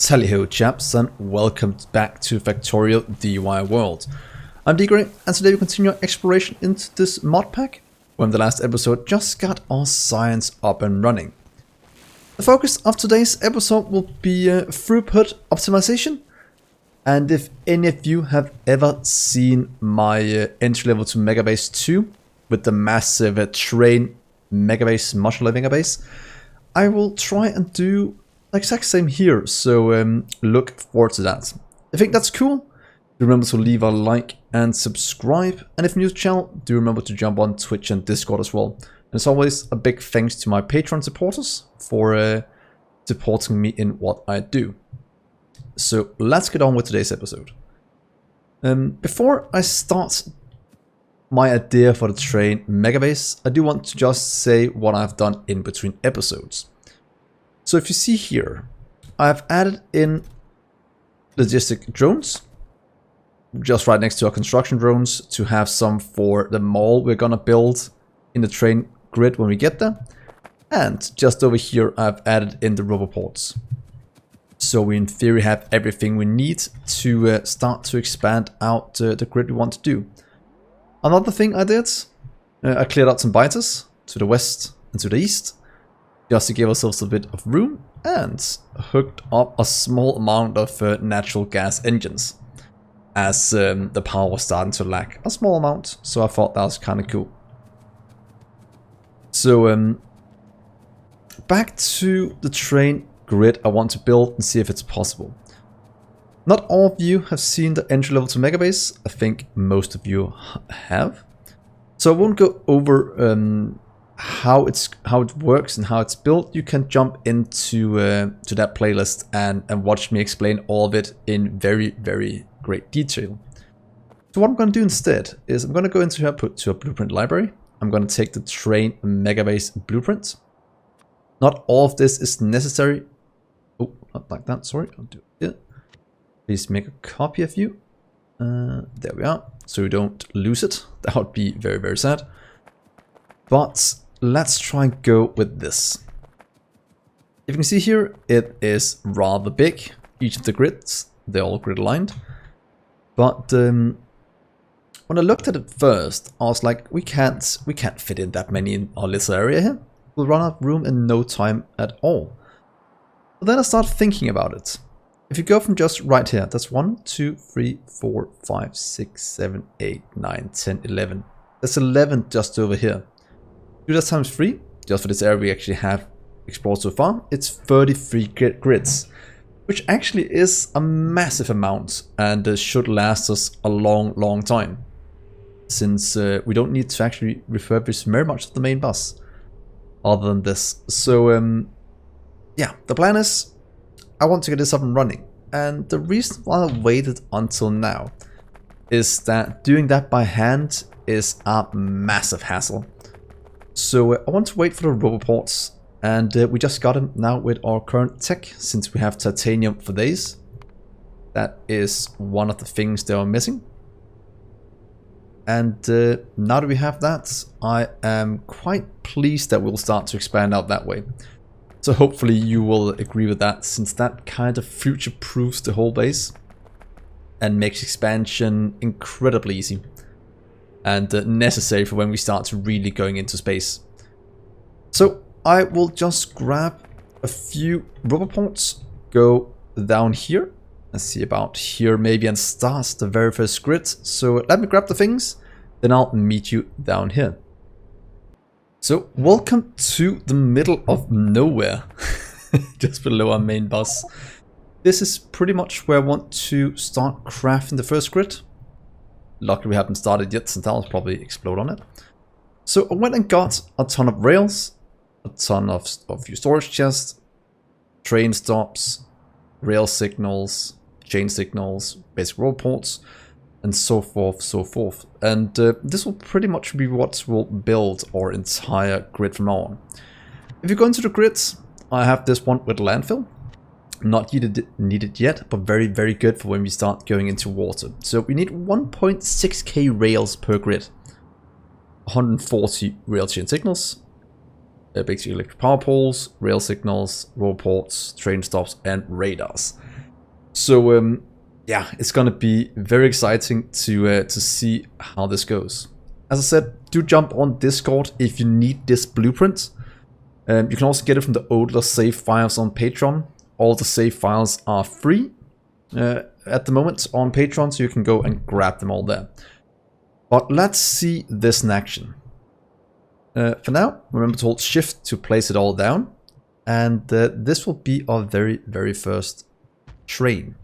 Tally-ho chaps, and welcome back to Factorio DIY World. I'm Dgray, and today we continue our exploration into this mod pack, where in the last episode just got our science up and running. The focus of today's episode will be throughput optimization, and if any of you have ever seen my entry level to Megabase 2 with the massive train Megabase modular Megabase, I will try and do the exact same here, so look forward to that. If you think that's cool, do remember to leave a like and subscribe, and if new to the channel, do remember to jump on Twitch and Discord as well. And as always, a big thanks to my Patreon supporters for supporting me in what I do. So let's get on with today's episode. Before I start my idea for the train Megabase, I do want to just say what I've done in between episodes. So if you see here, I've added in logistic drones, just right next to our construction drones, to have some for the mall we're gonna build in the train grid when we get there. And just over here, I've added in the roboports. So we in theory have everything we need to start to expand out the grid we want to do. Another thing I did, I cleared out some biters to the west and to the east, just to give ourselves a bit of room, and hooked up a small amount of natural gas engines, as the power was starting to lack a small amount, so I thought that was kind of cool. So back to the train grid I want to build and see if it's possible. Not all of you have seen the entry level to Megabase. I think most of you have, so I won't go over how it works and how it's built. You can jump into to that playlist and watch me explain all of it in very great detail. So what I'm going to do instead is I'm going to go into here, put to a blueprint library. I'm going to take the train Megabase blueprint. Not all of this is necessary. Oh, not like that, sorry, I'll do it here. Please make a copy of you. There we are, so we don't lose it. That would be very sad. But let's try and go with this. If you can see here, it is rather big. Each of the grids, they're all grid aligned. But when I looked at it first, I was like, we can't fit in that many in our little area here. We'll run out of room in no time at all. But then I started thinking about it. If you go from just right here, that's 1, 2, 3, 4, 5, 6, 7, 8, 9, 10, 11. That's 11 just over here. Do that times 3, just for this area we actually have explored so far, it's 33 grids, which actually is a massive amount and should last us a long time, since we don't need to actually refurbish very much of the main bus other than this. So yeah, the plan is I want to get this up and running, and the reason why I waited until now is that doing that by hand is a massive hassle. So I want to wait for the roboports, and we just got them now with our current tech, since we have titanium for days. That is one of the things they are missing. And now that we have that, I am quite pleased that we'll start to expand out that way. So hopefully you will agree with that, since that kind of future-proofs the whole base and makes expansion incredibly easy. And necessary for when we start to really going into space. So I will just grab a few roboports, go down here, let's see about here maybe, and start the very first grid. So let me grab the things, then I'll meet you down here. So welcome to the middle of nowhere, just below our main bus. This is pretty much where I want to start crafting the first grid. Luckily we haven't started yet, since I'll probably explode on it. So I went and got a ton of rails, a ton of your storage chests, train stops, rail signals, chain signals, basic road ports, and so forth. And this will pretty much be what will build our entire grid from now on. If you go into the grids, I have this one with landfill. Not needed yet, but very good for when we start going into water. So we need 1.6k rails per grid, 140 rail chain signals, basically electric power poles, rail signals, road ports, train stops, and radars. So yeah, it's gonna be very exciting to see how this goes. As I said, do jump on Discord if you need this blueprint. You can also get it from the older save files on Patreon. All the save files are free at the moment on Patreon, so you can go and grab them all there. But let's see this in action. For now, remember to hold shift to place it all down. And this will be our very first train.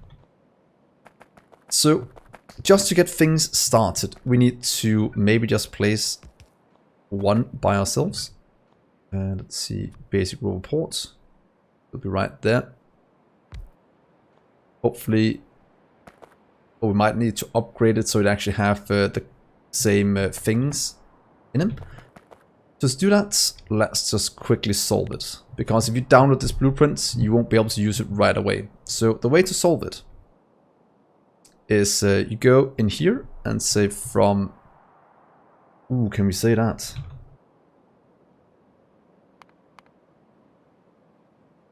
So just to get things started, we need to maybe just place one by ourselves. And let's see, basic row ports will be right there. Hopefully, we might need to upgrade it so it actually have the same things in them. Just do that. Let's just quickly solve it. Because if you download this blueprint, you won't be able to use it right away. So the way to solve it is you go in here and say from... Ooh, can we say that?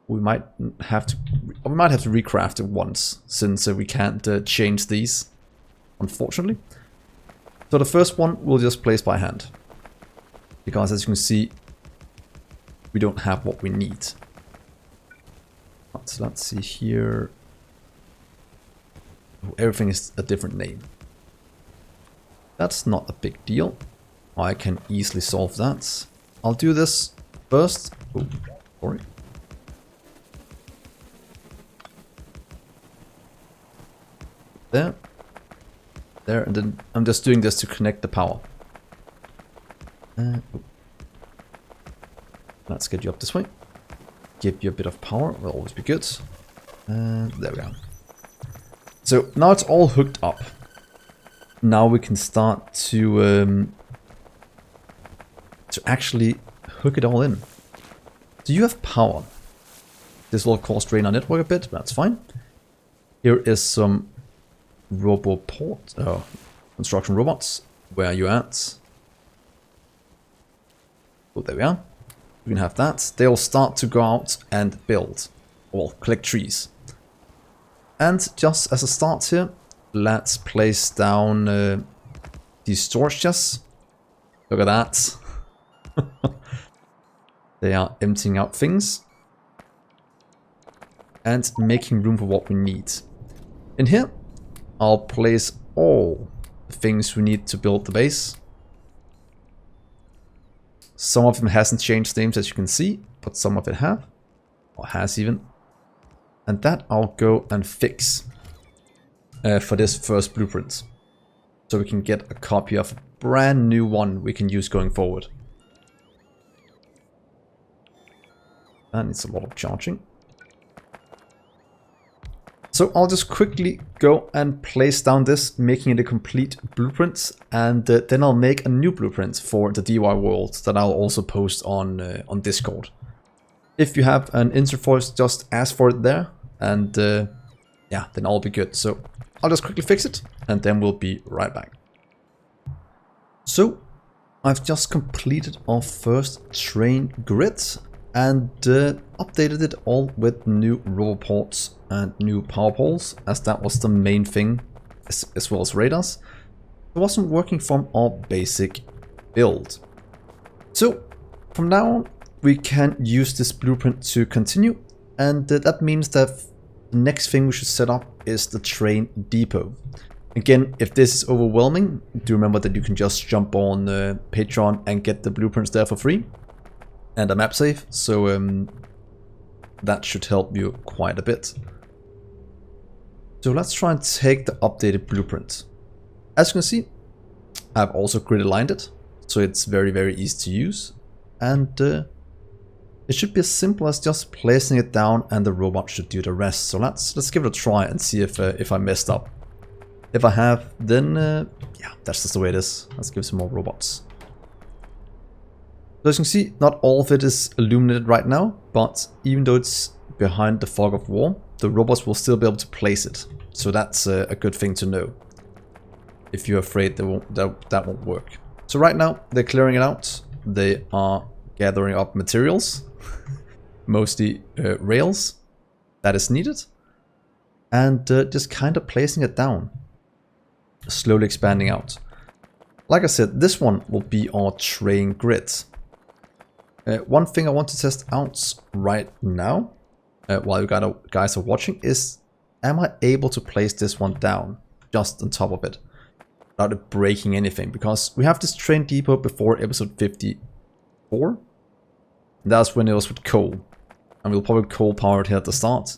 We might have to recraft it once, since we can't change these, unfortunately. So the first one we'll just place by hand. Because as you can see, we don't have what we need. So let's see here. Oh, everything is a different name. That's not a big deal. I can easily solve that. I'll do this first. Oh, sorry. There, and then I'm just doing this to connect the power. Let's get you up this way. Give you a bit of power, will always be good. There we are. So now it's all hooked up. Now we can start to actually hook it all in. Do you have power? This will of course drain our network a bit, but that's fine. Here is some construction robots. Where are you at? Oh, there we are. We can have that. They'll start to go out and build. Or collect trees. And just as a start here, let's place down these storage chests. Look at that. They are emptying out things. And making room for what we need. In here, I'll place all the things we need to build the base. Some of them hasn't changed names, as you can see, but some of it have, or has even. And that I'll go and fix for this first blueprint. So we can get a copy of a brand new one we can use going forward. That needs a lot of charging. So I'll just quickly go and place down this, making it a complete blueprint, and then I'll make a new blueprint for the DIY world that I'll also post on Discord. If you have an insert for it, just ask for it there, and yeah, then I'll be good. So I'll just quickly fix it, and then we'll be right back. So I've just completed our first train grid, and updated it all with new rover ports and new power poles, as that was the main thing, as well as radars. It wasn't working from our basic build. So from now on, we can use this blueprint to continue, and that means that the next thing we should set up is the train depot. Again, if this is overwhelming, do remember that you can just jump on Patreon and get the blueprints there for free. And a map save, so that should help you quite a bit. So let's try and take the updated blueprint. As you can see, I've also grid aligned it, so it's very easy to use. And it should be as simple as just placing it down, and the robot should do the rest. So let's give it a try and see if I messed up. If I have, then yeah, that's just the way it is. Let's give some more robots. So as you can see, not all of it is illuminated right now, but even though it's behind the fog of war, the robots will still be able to place it. So that's a good thing to know. If you're afraid that won't work. So right now, they're clearing it out. They are gathering up materials, mostly rails, that is needed. and just kind of placing it down, slowly expanding out. Like I said, this one will be our train grid. One thing I want to test out right now, while you guys are watching, is am I able to place this one down just on top of it without it breaking anything? Because we have this train depot before episode 54. That's when it was with coal, and we'll probably coal power it here at the start.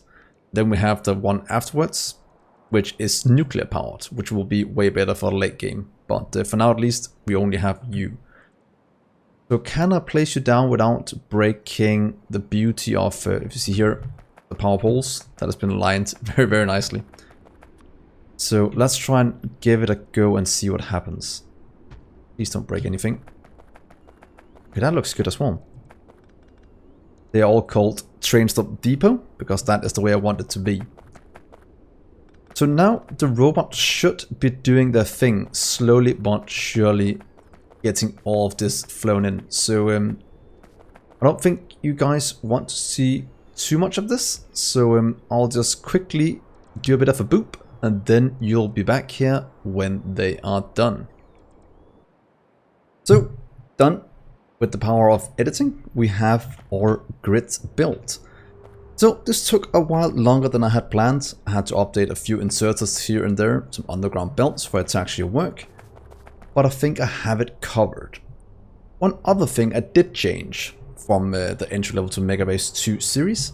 Then we have the one afterwards, which is nuclear powered, which will be way better for the late game. But for now at least, we only have you. So can I place you down without breaking the beauty of, if you see here, the power poles that has been aligned very, very nicely. So let's try and give it a go and see what happens. Please don't break anything. Okay, that looks good as well. They are all called Train Stop Depot, because that is the way I want it to be. So now the robot should be doing their thing, slowly but surely getting all of this flown in. So I don't think you guys want to see too much of this. So I'll just quickly do a bit of a boop, and then you'll be back here when they are done. So, done. With the power of editing, we have our grids built. So this took a while longer than I had planned. I had to update a few inserters here and there, some underground belts for it to actually work. But I think I have it covered. One other thing I did change from the entry level to Megabase 2 series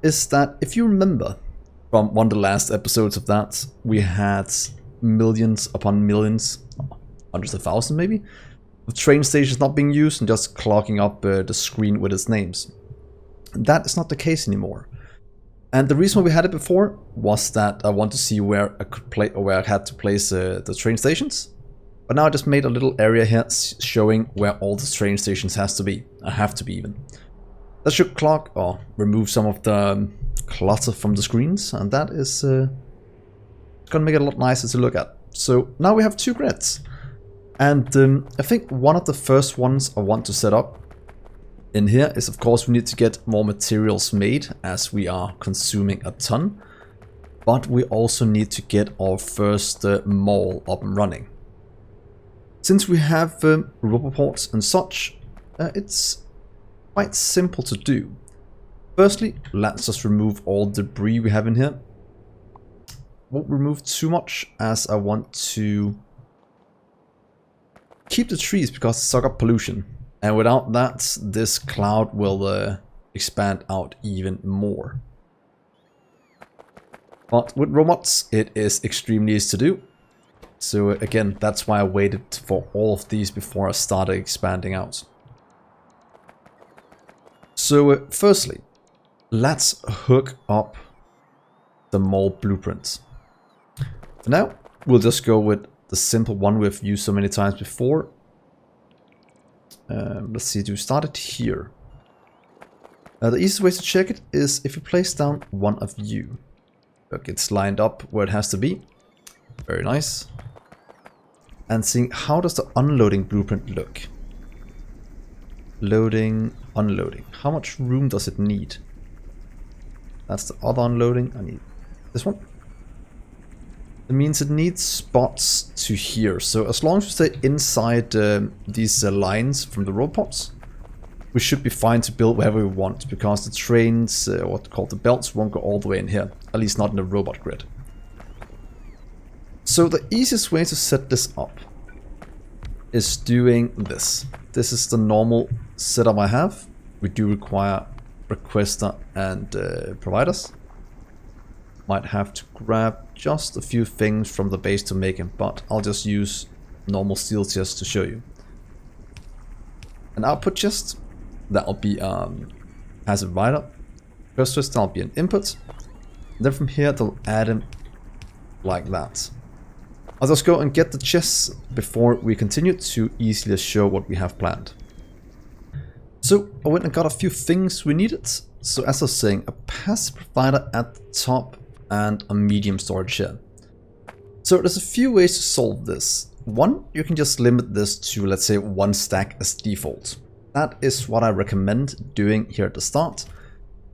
is that, if you remember from one of the last episodes of that, we had millions upon millions, hundreds of thousands maybe, of train stations not being used and just clogging up the screen with its names. That is not the case anymore. And the reason why we had it before was that I want to see where I could play, or where I had to place the train stations. But now I just made a little area here showing where all the train stations have to be even. That should clog or remove some of the clutter from the screens, and that is gonna make it a lot nicer to look at. So now we have two grids. And I think one of the first ones I want to set up in here is, of course, we need to get more materials made, as we are consuming a ton. But we also need to get our first mall up and running. Since we have roboports and such, it's quite simple to do. Firstly, let's just remove all the debris we have in here. Won't remove too much, as I want to keep the trees because they suck up pollution, and without that this cloud will expand out even more. But with robots it is extremely easy to do. So again, that's why I waited for all of these before I started expanding out. So firstly, let's hook up the mall blueprints. For now we'll just go with the simple one we've used so many times before. Let's see, do we start it here? The easiest way to check it is if you place down one of you. Look, it's lined up where it has to be. Very nice. And seeing how does the unloading blueprint look. Loading, unloading. How much room does it need? That's the other unloading. I need this one. It means it needs spots to here. So as long as we stay inside these lines from the robots, we should be fine to build wherever we want, because the trains, what's called the belts, won't go all the way in here. At least not in the robot grid. So the easiest way to set this up is doing this. This is the normal setup I have. We do require requester and providers. Might have to grab just a few things from the base to make them, but I'll just use normal steel chest to show you. An output chest, that'll be passive rider. First chest, that'll be an input. And then from here they'll add them like that. I'll just go and get the chests before we continue to easily show what we have planned. So I went and got a few things we needed. So as I was saying, a passive provider at the top and a medium storage here. So there's a few ways to solve this. One, you can just limit this to, let's say, one stack as default. That is what I recommend doing here at the start,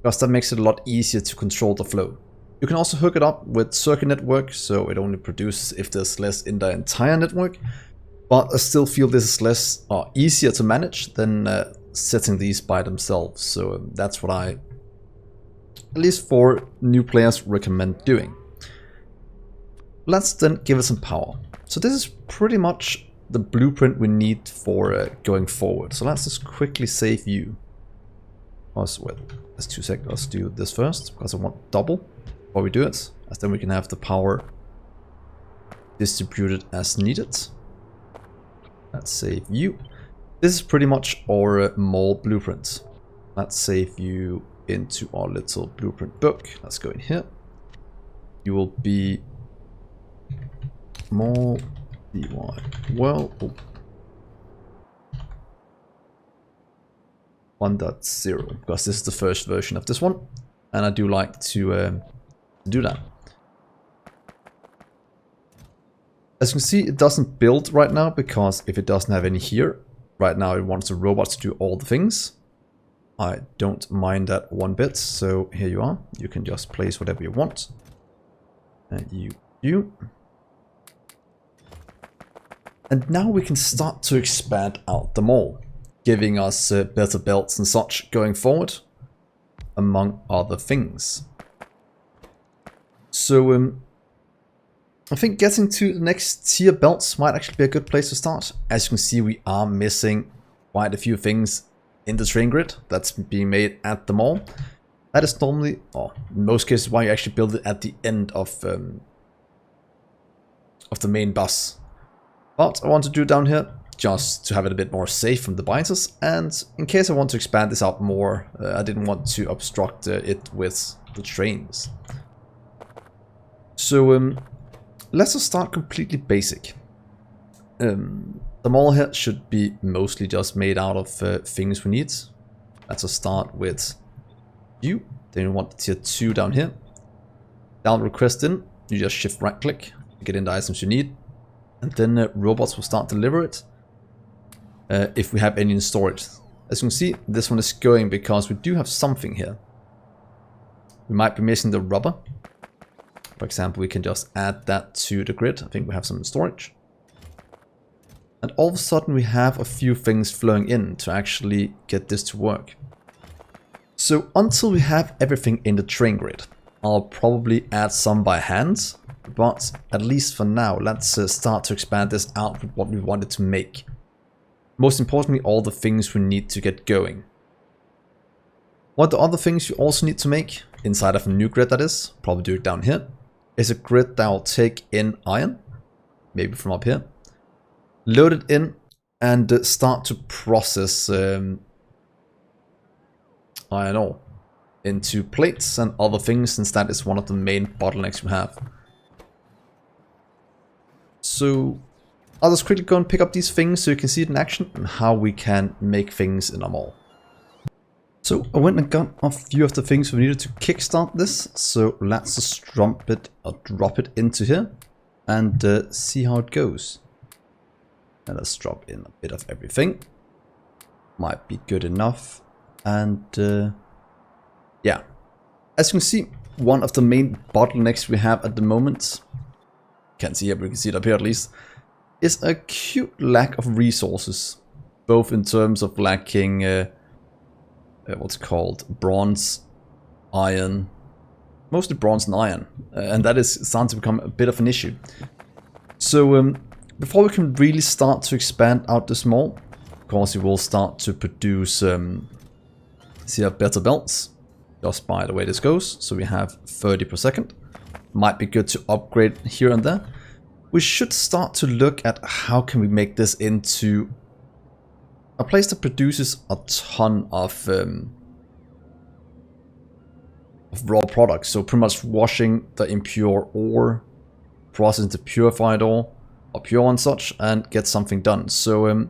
because that makes it a lot easier to control the flow. You can also hook it up with circuit network, so it only produces if there's less in the entire network. But I still feel this is less easier to manage than setting these by themselves. So that's what I, at least for new players, recommend doing. Let's then give it some power. So this is pretty much the blueprint we need for going forward. So let's just quickly save view. Let's 2 seconds. Let's do this first because I want double before we do it, as then we can have the power distributed as needed. Let's save view. This is pretty much our mall blueprint. Let's save you into our little blueprint book. Let's go in here. You will be mall DyWorld 1.0 because this is the first version of this one, and I do like to do that. As you can see, it doesn't build right now because if it doesn't have any here, right now it wants the robots to do all the things. I don't mind that one bit, so here you are. You can just place whatever you want. And you. And now we can start to expand out the mall, giving us better belts and such going forward, among other things. So I think getting to the next tier belts might actually be a good place to start. As you can see, we are missing quite a few things in the train grid that's being made at the mall. That is normally, or in most cases, why you actually build it at the end of the main bus. But I want to do it down here just to have it a bit more safe from the biters, and in case I want to expand this out more, I didn't want to obstruct it with the trains. So let's just start completely basic. The mall here should be mostly just made out of things we need. Let's just start with you. Then you want the tier 2 down here. Down request in, you just shift right click to get in the items you need. And then robots will start to deliver it if we have any in storage. As you can see, this one is going because we do have something here. We might be missing the rubber. For example, we can just add that to the grid. I think we have some in storage. And all of a sudden we have a few things flowing in to actually get this to work. So until we have everything in the train grid, I'll probably add some by hand. But at least for now, let's start to expand this out with what we wanted to make. Most importantly, all the things we need to get going. What the other things you also need to make, inside of a new grid that is, probably do it down here, is a grid that will take in iron, maybe from up here, load it in, and start to process iron ore into plates and other things, since that is one of the main bottlenecks we have. So I'll just quickly go and pick up these things so you can see it in action and how we can make things in our mall. So I went and got a few of the things we needed to kickstart this. So let's just drop it into here and see how it goes. And let's drop in a bit of everything. Might be good enough. And yeah, as you can see, one of the main bottlenecks we have at the moment, can't see it, but we can see it up here at least, is a acute lack of resources, both in terms of lacking what's called bronze, iron, mostly bronze and iron, and that is starting to become a bit of an issue. So before we can really start to expand out this mall, of course we will start to produce better belts, just by the way this goes. So we have 30 per second. Might be good to upgrade here and there. We should start to look at how can we make this into a place that produces a ton of raw products. So pretty much washing the impure ore, processing the purified ore, or pure and such, and get something done. So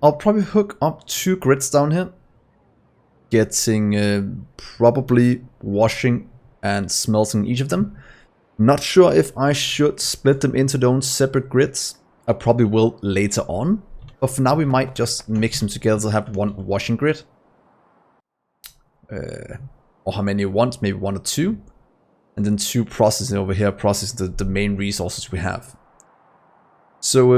I'll probably hook up 2 grids down here, getting probably washing and smelting each of them. Not sure if I should split them into their own separate grids. I probably will later on. But for now we might just mix them together to have one washing grid. Or how many you want, maybe 1 or 2. And then 2 processing over here, processing the main resources we have. So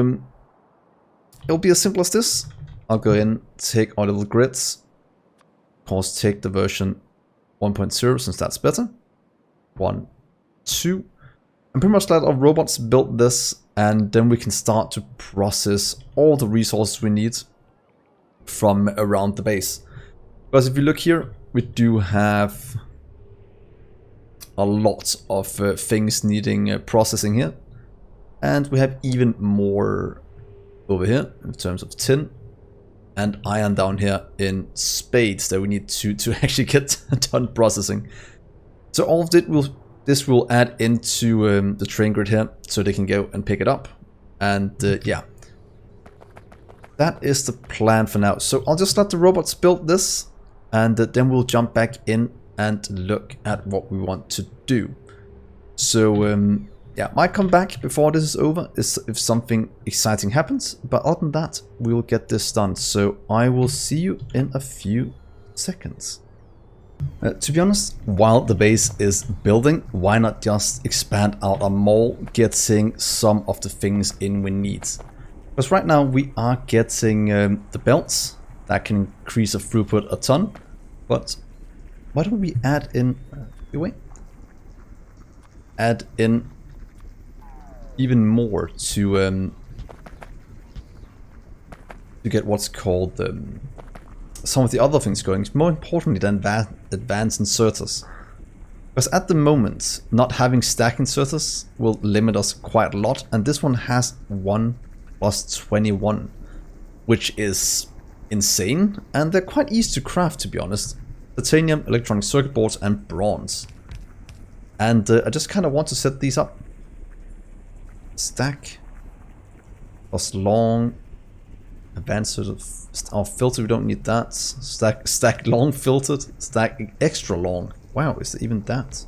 it'll be as simple as this. I'll go in, take our little grids. Of course, take the version 1.0 since that's better. 1, 2. And pretty much let our robots build this, and then we can start to process all the resources we need from around the base. Because if you look here, we do have a lot of things needing processing here. And we have even more over here in terms of tin and iron down here in spades that we need to actually get done processing. So all of this will add into the train grid here so they can go and pick it up. And yeah, that is the plan for now. So I'll just let the robots build this, and then we'll jump back in and look at what we want to do. So yeah, might come back before this is over if something exciting happens, but other than that, we'll get this done. So I will see you in a few seconds. To be honest, while the base is building, why not just expand out our mall, getting some of the things in we need? Because right now we are getting the belts that can increase the throughput a ton, but why don't we add in, add in even more to get what's called some of the other things going, more importantly than that, advanced inserters. Because at the moment, not having stack inserters will limit us quite a lot, and this one has 1 + 21, which is insane, and they're quite easy to craft, to be honest. Titanium, electronic circuit boards, and bronze. And I just kind of want to set these up. Stack plus long, advanced sort of filter, we don't need that. Stack long filtered, stack extra long. Wow, is it even that?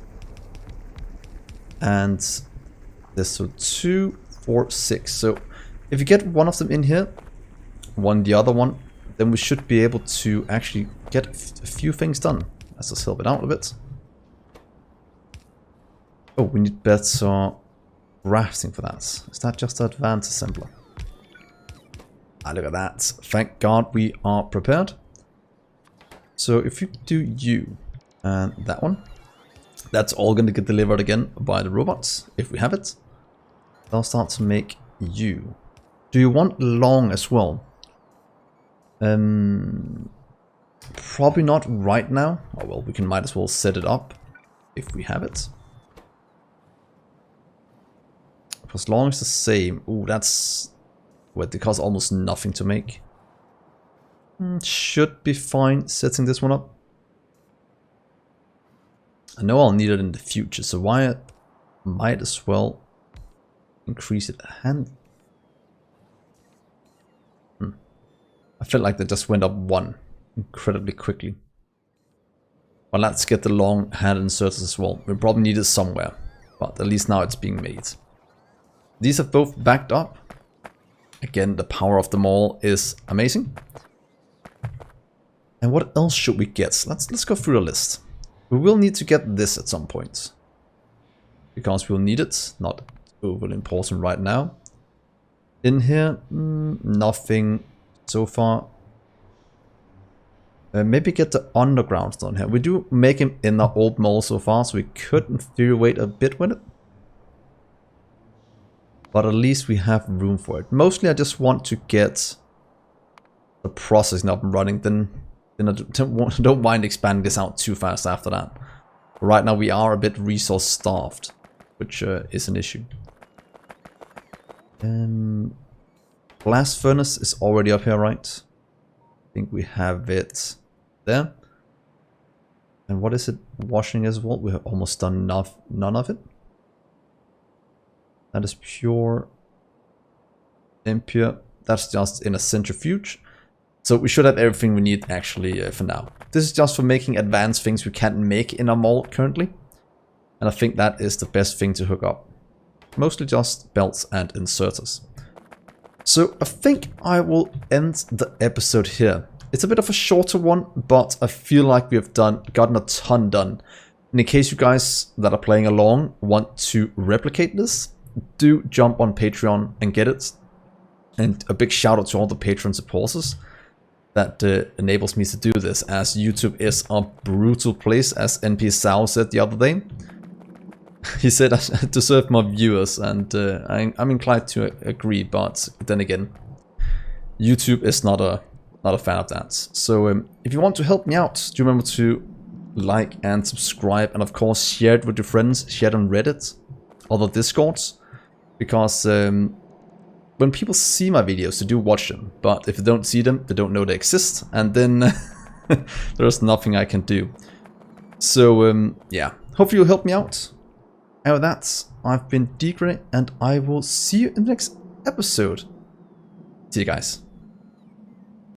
And this, so 2, 4, 6. So if you get one of them in here, the other one, then we should be able to actually get a few things done. Let's just help it out a bit. Oh, we need better crafting for that. Is that just advanced assembler? Ah, look at that. Thank God we are prepared. So if you do you and that one, that's all going to get delivered again by the robots, if we have it. They'll start to make you. Do you want long as well? Probably not right now. Oh well, we might as well set it up if we have it. As long as the same. Ooh, that's what it costs almost nothing to make. Should be fine setting this one up. I know I'll need it in the future, so why might as well increase it I felt like they just went up 1 incredibly quickly. But let's get the long hand inserters as well. We probably need it somewhere, but at least now it's being made. These have both backed up. Again, the power of them all is amazing. And what else should we get? Let's go through the list. We will need to get this at some point, because we'll need it. Not overly important right now. In here, nothing so far. Maybe get the underground down here. We do make him in the old mall so far, so we could in theory wait a bit with it. But at least we have room for it. Mostly I just want to get the processing up and running, then I don't mind expanding this out too fast after that. But right now we are a bit resource starved, which is an issue. Blast furnace is already up here, right? I think we have it there. And what is it? Washing as well? We have almost done none of it. That is pure impure. That's just in a centrifuge. So we should have everything we need actually for now. This is just for making advanced things we can't make in our mall currently. And I think that is the best thing to hook up. Mostly just belts and inserters. So I think I will end the episode here. It's a bit of a shorter one, but I feel like we have gotten a ton done. And in case you guys that are playing along want to replicate this, do jump on Patreon and get it. And a big shout out to all the Patreon supporters that enables me to do this, as YouTube is a brutal place, as NP Sao said the other day. He said I deserve more viewers, and I'm inclined to agree, but then again, YouTube is not a fan of that. So if you want to help me out, do remember to like and subscribe, and of course share it with your friends, share it on Reddit, other Discords, because when people see my videos, they do watch them, but if they don't see them, they don't know they exist, and then there's nothing I can do. So yeah, hopefully you'll help me out. And with that, I've been Dgray, and I will see you in the next episode. See you guys.